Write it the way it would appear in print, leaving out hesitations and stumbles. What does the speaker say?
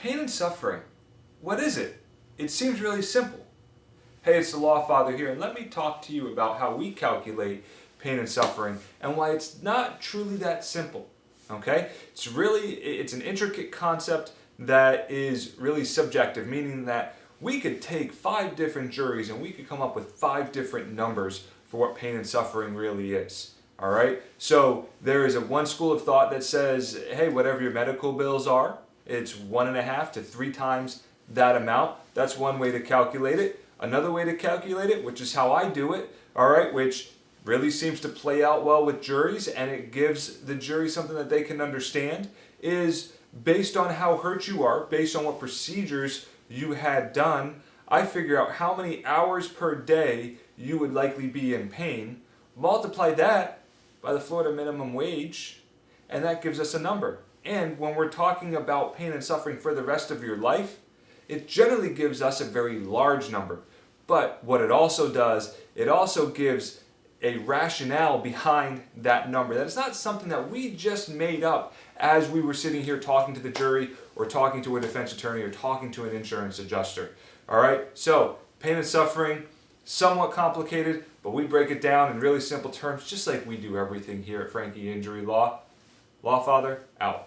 Pain and suffering, what is it? It seems really simple. Hey, it's the Lawfather here, and let me talk to you about how we calculate pain and suffering and why it's not truly that simple. Okay? It's an intricate concept that is really subjective, meaning that we could take 5 different juries and we could come up with 5 different numbers for what pain and suffering really is. All right? So there is one school of thought that says, hey, whatever your medical bills are, it's 1.5 to 3 times that amount. That's one way to calculate it. Another way to calculate it, which is how I do it, all right, which really seems to play out well with juries, and it gives the jury something that they can understand, is based on how hurt you are, based on what procedures you had done, I figure out how many hours per day you would likely be in pain, multiply that by the Florida minimum wage, and that gives us a number. And when we're talking about pain and suffering for the rest of your life, it generally gives us a very large number. But what it also does, it also gives a rationale behind that number. That is not something that we just made up as we were sitting here talking to the jury or talking to a defense attorney or talking to an insurance adjuster. All right, so pain and suffering, somewhat complicated, but we break it down in really simple terms, just like we do everything here at Franchi Injury Law. Lawfather, out.